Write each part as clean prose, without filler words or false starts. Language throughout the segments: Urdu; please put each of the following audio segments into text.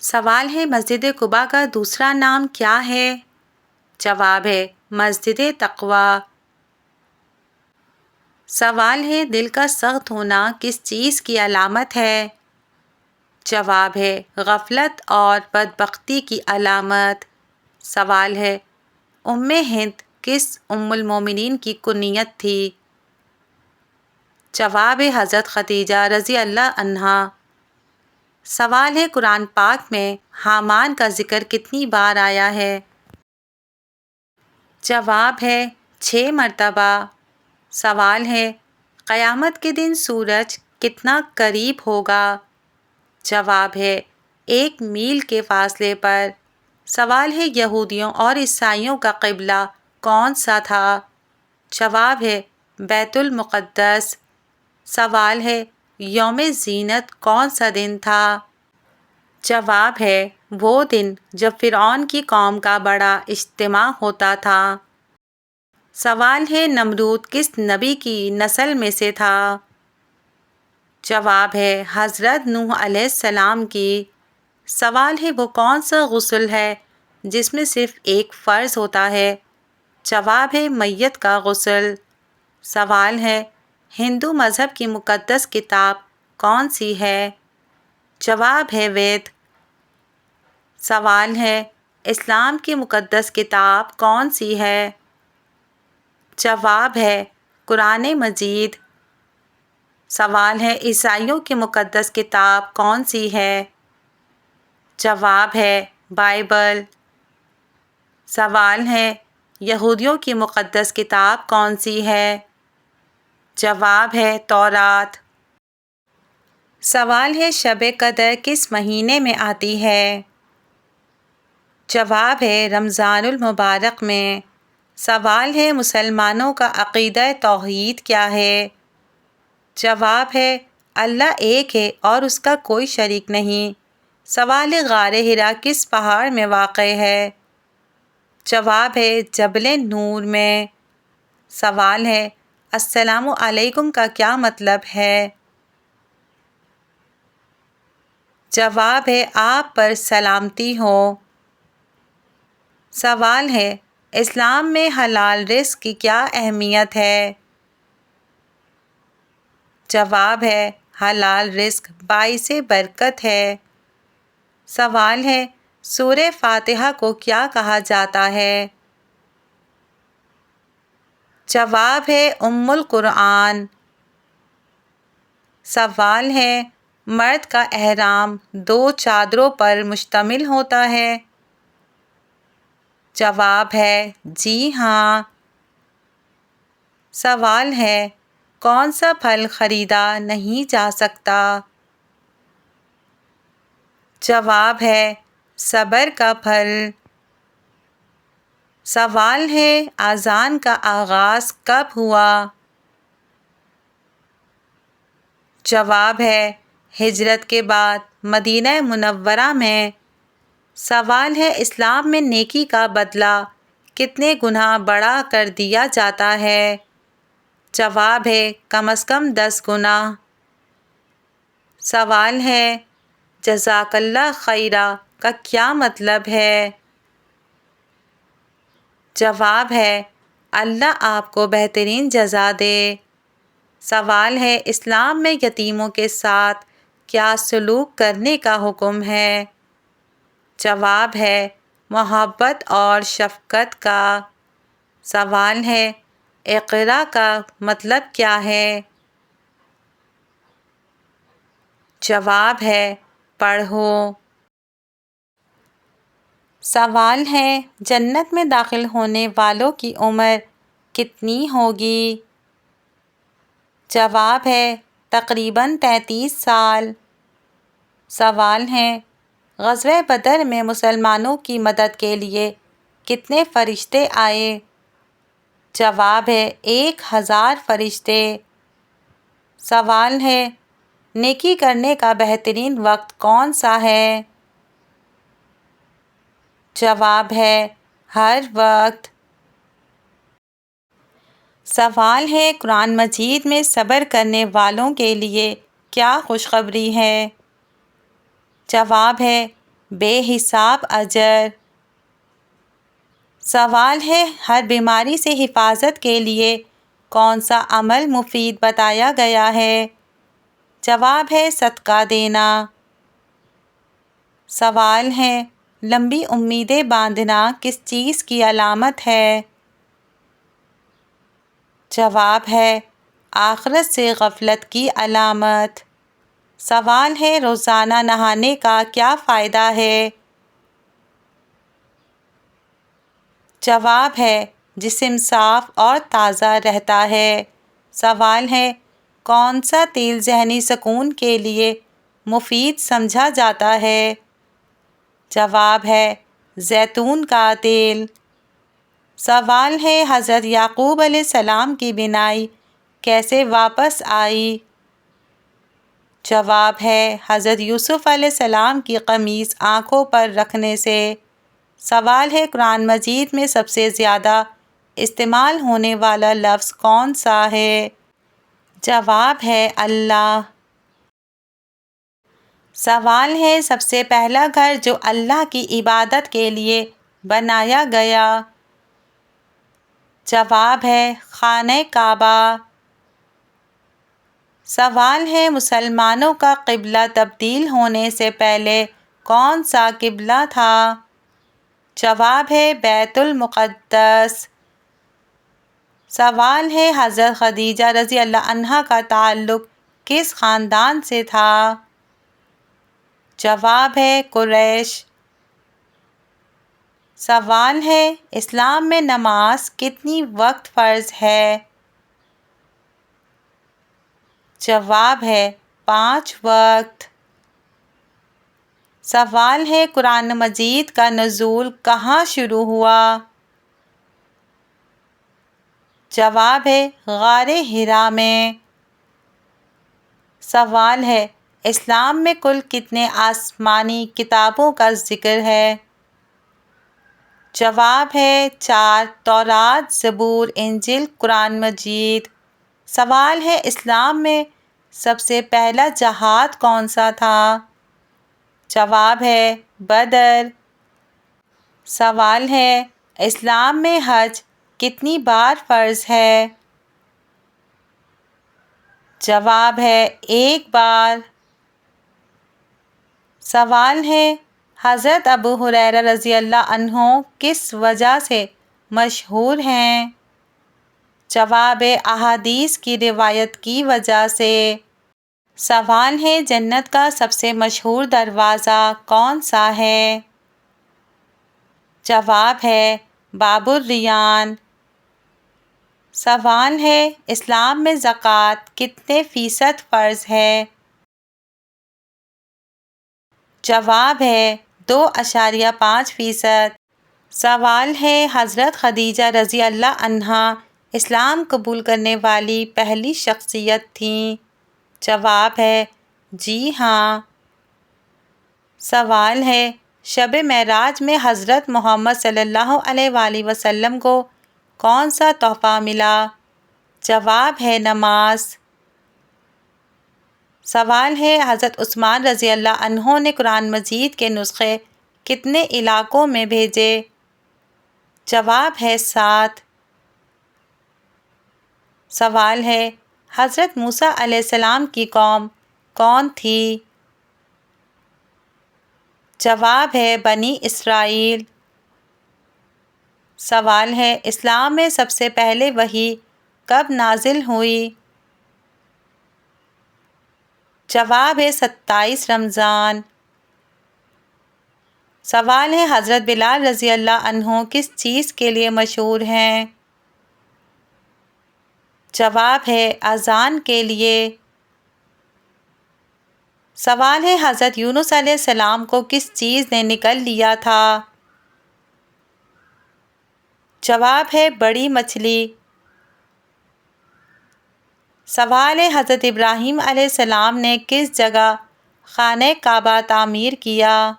سوال ہے مسجد قباء کا دوسرا نام کیا ہے؟ جواب ہے مسجد تقویٰ۔ سوال ہے دل کا سخت ہونا کس چیز کی علامت ہے؟ جواب ہے غفلت اور بدبختی کی علامت۔ سوال ہے ام ہند کس ام المومنین کی کنیت تھی؟ جواب ہے حضرت خدیجہ رضی اللہ عنہا۔ سوال ہے قرآن پاک میں حامان کا ذکر کتنی بار آیا ہے؟ جواب ہے 6 مرتبہ۔ سوال ہے قیامت کے دن سورج کتنا قریب ہوگا؟ جواب ہے 1 میل کے فاصلے پر۔ سوال ہے یہودیوں اور عیسائیوں کا قبلہ کون سا تھا؟ جواب ہے بیت المقدس۔ سوال ہے یوم زینت کون سا دن تھا؟ جواب ہے وہ دن جب فرعون کی قوم کا بڑا اجتماع ہوتا تھا۔ سوال ہے نمرود کس نبی کی نسل میں سے تھا؟ جواب ہے حضرت نوح علیہ السلام کی۔ سوال ہے وہ کون سا غسل ہے جس میں صرف ایک فرض ہوتا ہے؟ جواب ہے میت کا غسل۔ سوال ہے ہندو مذہب کی مقدس کتاب کون سی ہے؟ جواب ہے وید۔ سوال ہے اسلام کی مقدس کتاب کون سی ہے؟ جواب ہے قرآن مجید۔ سوال ہے عیسائیوں کی مقدس کتاب کون سی ہے؟ جواب ہے بائبل۔ سوال ہے یہودیوں کی مقدس کتاب کون سی ہے؟ جواب ہے تورات۔ سوال ہے شب قدر کس مہینے میں آتی ہے؟ جواب ہے رمضان المبارک میں۔ سوال ہے مسلمانوں کا عقیدہ توحید کیا ہے؟ جواب ہے اللہ ایک ہے اور اس کا کوئی شریک نہیں۔ سوال ہے غار حرا کس پہاڑ میں واقع ہے؟ جواب ہے جبل نور میں۔ سوال ہے السلام علیکم کا کیا مطلب ہے؟ جواب ہے آپ پر سلامتی ہو۔ سوال ہے اسلام میں حلال رزق کی کیا اہمیت ہے؟ جواب ہے حلال رزق باعث برکت ہے۔ سوال ہے سورہ فاتحہ کو کیا کہا جاتا ہے؟ جواب ہے ام القرآن۔ سوال ہے مرد کا احرام 2 چادروں پر مشتمل ہوتا ہے؟ جواب ہے جی ہاں۔ سوال ہے کون سا پھل خریدا نہیں جا سکتا؟ جواب ہے صبر کا پھل۔ سوال ہے اذان کا آغاز کب ہوا؟ جواب ہے ہجرت کے بعد مدینہ منورہ میں۔ سوال ہے اسلام میں نیکی کا بدلہ کتنے گنا بڑھا کر دیا جاتا ہے؟ جواب ہے کم از کم 10 گنا۔ سوال ہے جزاک اللہ خیرا کا کیا مطلب ہے؟ جواب ہے اللہ آپ کو بہترین جزا دے۔ سوال ہے اسلام میں یتیموں کے ساتھ کیا سلوک کرنے کا حکم ہے؟ جواب ہے محبت اور شفقت کا۔ سوال ہے اقرا کا مطلب کیا ہے؟ جواب ہے پڑھو۔ سوال ہے جنت میں داخل ہونے والوں کی عمر کتنی ہوگی؟ جواب ہے تقریباً 33 سال۔ سوال ہے غزوہ بدر میں مسلمانوں کی مدد کے لیے کتنے فرشتے آئے؟ جواب ہے 1000 فرشتے۔ سوال ہے نیکی کرنے کا بہترین وقت کون سا ہے؟ جواب ہے ہر وقت۔ سوال ہے قرآن مجید میں صبر کرنے والوں کے لیے کیا خوشخبری ہے؟ جواب ہے بے حساب اجر۔ سوال ہے، ہر بیماری سے حفاظت کے لیے کون سا عمل مفید بتایا گیا ہے؟ جواب ہے صدقہ دینا۔ سوال ہے، لمبی امیدیں باندھنا کس چیز کی علامت ہے؟ جواب ہے آخرت سے غفلت کی علامت۔ سوال ہے، روزانہ نہانے کا کیا فائدہ ہے؟ جواب ہے جسم صاف اور تازہ رہتا ہے۔ سوال ہے، کون سا تیل ذہنی سکون کے لیے مفید سمجھا جاتا ہے؟ جواب ہے زیتون کا تیل۔ سوال ہے، حضرت یعقوب علیہ السلام کی بینائی کیسے واپس آئی؟ جواب ہے حضرت یوسف علیہ السلام کی قمیص آنکھوں پر رکھنے سے۔ سوال ہے، قرآن مجید میں سب سے زیادہ استعمال ہونے والا لفظ کون سا ہے؟ جواب ہے اللہ۔ سوال ہے، سب سے پہلا گھر جو اللہ کی عبادت کے لیے بنایا گیا؟ جواب ہے خانہ کعبہ۔ سوال ہے، مسلمانوں کا قبلہ تبدیل ہونے سے پہلے کون سا قبلہ تھا؟ جواب ہے بیت المقدس۔ سوال ہے، حضرت خدیجہ رضی اللہ عنہا کا تعلق کس خاندان سے تھا؟ جواب ہے قریش۔ سوال ہے، اسلام میں نماز کتنی وقت فرض ہے؟ جواب ہے 5 وقت۔ سوال ہے، قرآن مجید کا نزول کہاں شروع ہوا؟ جواب ہے غار حرا میں۔ سوال ہے، اسلام میں کل کتنے آسمانی کتابوں کا ذکر ہے؟ جواب ہے 4، تورات، زبور، انجیل، قرآن مجید۔ سوال ہے، اسلام میں سب سے پہلا جہاد کون سا تھا؟ جواب ہے بدر۔ سوال ہے، اسلام میں حج کتنی بار فرض ہے؟ جواب ہے 1 بار۔ سوال ہے، حضرت ابو ہریرہ رضی اللہ عنہ کس وجہ سے مشہور ہیں؟ جواب ہے احادیث کی روایت کی وجہ سے۔ سوال ہے، جنت کا سب سے مشہور دروازہ کون سا ہے؟ جواب ہے باب الریان۔ سوال ہے، اسلام میں زکوٰۃ کتنے فیصد فرض ہے؟ جواب ہے 2.5%۔ سوال ہے، حضرت خدیجہ رضی اللہ عنہا اسلام قبول کرنے والی پہلی شخصیت تھیں؟ جواب ہے جی ہاں۔ سوال ہے، شب معراج میں حضرت محمد صلی اللہ علیہ وآلہ وسلم کو کون سا تحفہ ملا؟ جواب ہے نماز۔ سوال ہے، حضرت عثمان رضی اللہ عنہ نے قرآن مجید کے نسخے کتنے علاقوں میں بھیجے؟ جواب ہے 7۔ سوال ہے، حضرت موسیٰ علیہ السلام کی قوم کون تھی؟ جواب ہے بنی اسرائیل۔ سوال ہے، اسلام میں سب سے پہلے وحی کب نازل ہوئی؟ جواب ہے 27 رمضان۔ سوال ہے، حضرت بلال رضی اللہ عنہ کس چیز کے لیے مشہور ہیں؟ جواب ہے اذان کے لیے۔ سوال ہے، حضرت یونس علیہ السلام کو کس چیز نے نگل لیا تھا؟ جواب ہے بڑی مچھلی۔ سوال ہے، حضرت ابراہیم علیہ السلام نے کس جگہ خانہ کعبہ تعمیر کیا؟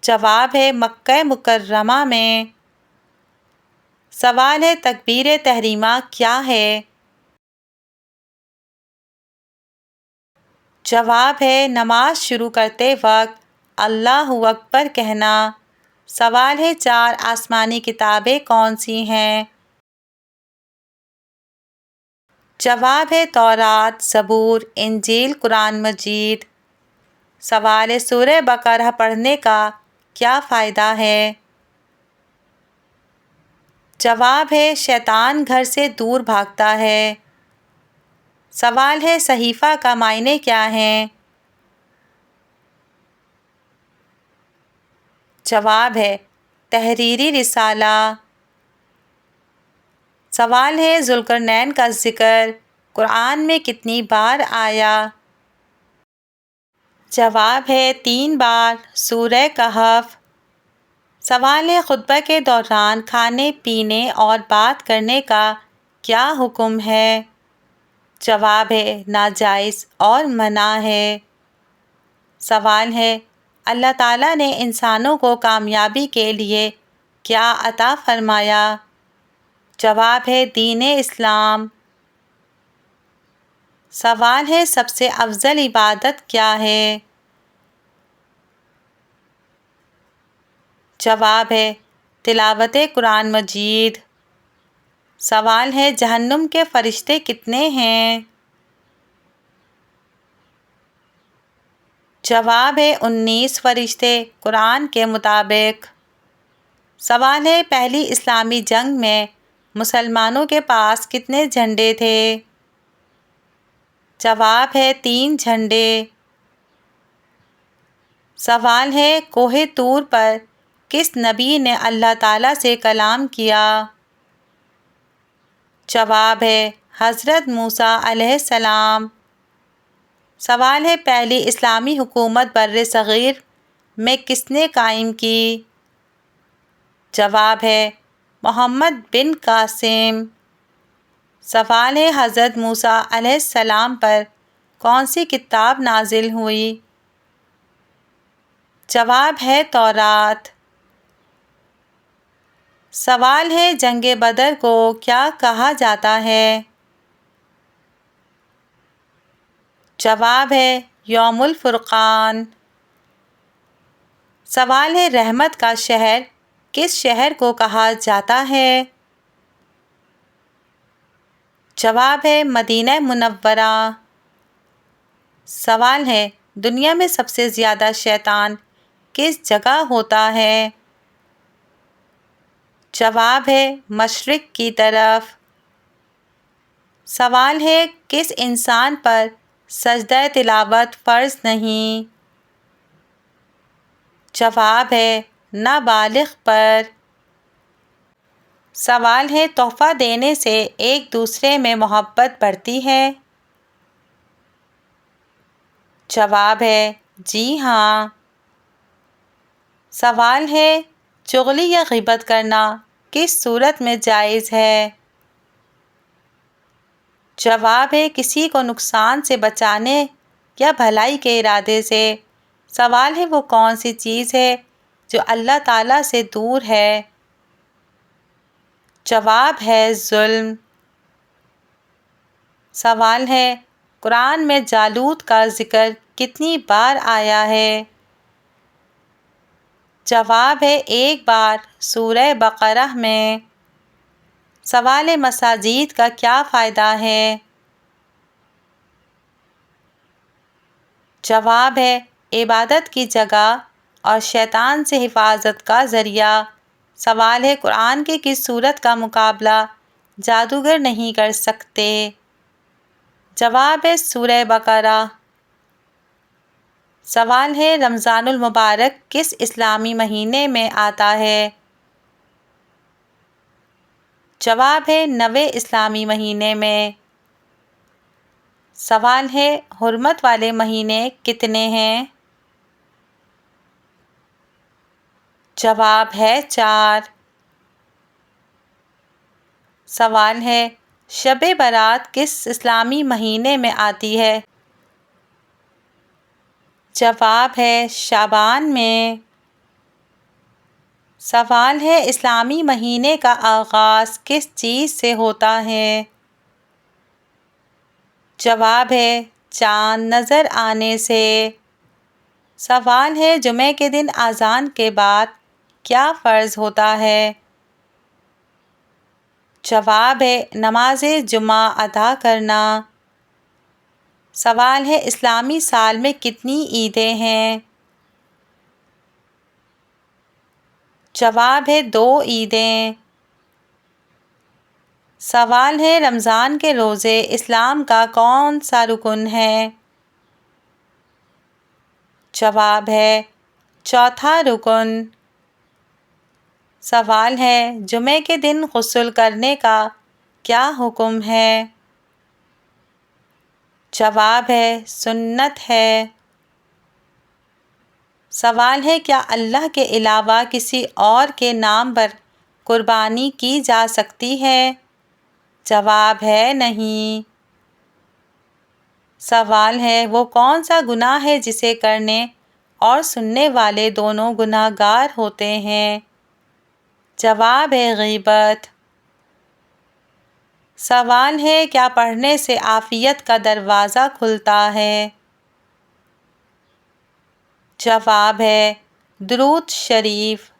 جواب ہے مکہ مکرمہ میں۔ سوال ہے، تکبیر تحریمہ کیا ہے؟ جواب ہے نماز شروع کرتے وقت اللہ اکبر کہنا۔ سوال ہے 4 آسمانی کتابیں کون سی ہیں؟ جواب ہے تورات، زبور، انجیل، قرآن مجید۔ سوال ہے سورہ بقرہ پڑھنے کا کیا فائدہ ہے؟ جواب ہے شیطان گھر سے دور بھاگتا ہے۔ سوال ہے صحیفہ کا معنی کیا ہے؟ جواب ہے تحریری رسالہ۔ سوال ہے ذوالقرنین کا ذکر قرآن میں کتنی بار آیا؟ جواب ہے 3 بار، سورہ کہف۔ سوال ہے خطبہ کے دوران کھانے پینے اور بات کرنے کا کیا حکم ہے؟ جواب ہے ناجائز اور منع ہے۔ سوال ہے اللہ تعالیٰ نے انسانوں کو کامیابی کے لیے کیا عطا فرمایا؟ جواب ہے دین اسلام۔ سوال ہے سب سے افضل عبادت کیا ہے؟ جواب ہے تلاوت قرآن مجید۔ سوال ہے جہنم کے فرشتے کتنے ہیں؟ جواب ہے 19 فرشتے قرآن کے مطابق۔ سوال ہے پہلی اسلامی جنگ میں مسلمانوں کے پاس کتنے جھنڈے تھے؟ جواب ہے 3 جھنڈے۔ سوال ہے کوہ طور پر کس نبی نے اللہ تعالیٰ سے کلام کیا؟ جواب ہے حضرت موسیٰ علیہ السلام۔ سوال ہے پہلی اسلامی حکومت بر صغیر میں کس نے قائم کی؟ جواب ہے محمد بن قاسم۔ سوال ہے حضرت موسیٰ علیہ السلام پر کون سی کتاب نازل ہوئی؟ جواب ہے تورات۔ سوال ہے جنگ بدر کو کیا کہا جاتا ہے؟ جواب ہے یوم الفرقان۔ سوال ہے رحمت کا شہر کس شہر کو کہا جاتا ہے؟ جواب ہے مدینہ منورہ۔ سوال ہے دنیا میں سب سے زیادہ شیطان کس جگہ ہوتا ہے؟ جواب ہے مشرق کی طرف۔ سوال ہے کس انسان پر سجدہ تلاوت فرض نہیں؟ جواب ہے نابالغ پر۔ سوال ہے تحفہ دینے سے ایک دوسرے میں محبت بڑھتی ہے؟ جواب ہے جی ہاں۔ سوال ہے چغلی یا غیبت کرنا کس صورت میں جائز ہے؟ جواب ہے کسی کو نقصان سے بچانے یا بھلائی کے ارادے سے۔ سوال ہے وہ کون سی چیز ہے جو اللہ تعالیٰ سے دور ہے؟ جواب ہے ظلم۔ سوال ہے قرآن میں جالوت کا ذکر کتنی بار آیا ہے؟ جواب ہے 1 بار، سورہ بقرہ میں۔ سوال ہے مساجد کا کیا فائدہ ہے؟ جواب ہے عبادت کی جگہ اور شیطان سے حفاظت کا ذریعہ۔ سوال ہے قرآن کی کس سورت کا مقابلہ جادوگر نہیں کر سکتے؟ جواب ہے سورہ بقرہ۔ سوال ہے رمضان المبارک کس اسلامی مہینے میں آتا ہے؟ جواب ہے 9 اسلامی مہینے میں۔ سوال ہے حرمت والے مہینے کتنے ہیں؟ جواب ہے 4۔ سوال ہے شب برات کس اسلامی مہینے میں آتی ہے؟ جواب ہے شعبان میں۔ سوال ہے اسلامی مہینے کا آغاز کس چیز سے ہوتا ہے؟ جواب ہے چاند نظر آنے سے۔ سوال ہے جمعے کے دن اذان کے بعد کیا فرض ہوتا ہے؟ جواب ہے نماز جمعہ ادا کرنا۔ سوال ہے اسلامی سال میں کتنی عیدیں ہیں؟ جواب ہے 2 عیدیں۔ سوال ہے رمضان کے روزے اسلام کا کون سا رکن ہے؟ جواب ہے چوتھا رکن۔ سوال ہے جمعے کے دن غسل کرنے کا کیا حکم ہے؟ جواب ہے سنت ہے۔ سوال ہے کیا اللہ کے علاوہ کسی اور کے نام پر قربانی کی جا سکتی ہے؟ جواب ہے نہیں۔ سوال ہے وہ کون سا گناہ ہے جسے کرنے اور سننے والے دونوں گناہ گار ہوتے ہیں؟ جواب ہے غیبت۔ سوال ہے کیا پڑھنے سے عافیت کا دروازہ کھلتا ہے؟ جواب ہے درود شریف۔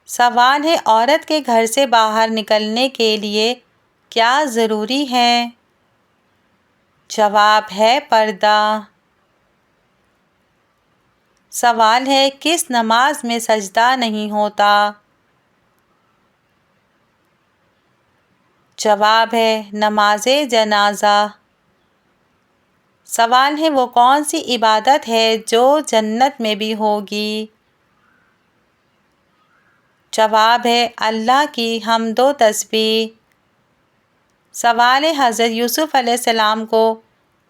سوال ہے عورت کے گھر سے باہر نکلنے کے لیے کیا ضروری ہے؟ جواب ہے پردہ۔ سوال ہے کس نماز میں سجدہ نہیں ہوتا؟ جواب ہے نماز جنازہ۔ سوال ہے وہ کون سی عبادت ہے جو جنت میں بھی ہوگی؟ جواب ہے اللہ کی حمد و تسبیح۔ سوال ہے حضرت یوسف علیہ السلام کو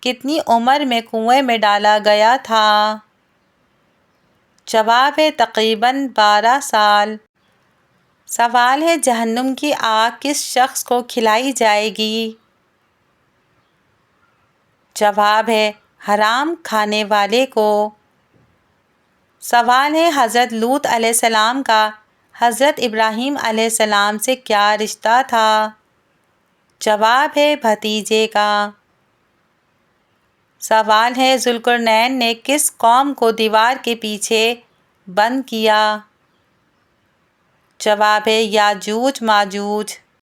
کتنی عمر میں کنویں میں ڈالا گیا تھا؟ جواب ہے تقریباً 12 سال۔ سوال ہے جہنم کی آگ کس شخص کو کھلائی جائے گی؟ جواب ہے حرام کھانے والے کو۔ سوال ہے حضرت لوط علیہ السلام کا حضرت ابراہیم علیہ السلام سے کیا رشتہ تھا؟ جواب ہے بھتیجے کا۔ سوال ہے ذوالقرنین نے کس قوم کو دیوار کے پیچھے بند کیا؟ جواب ہے یاجوج ماجوج۔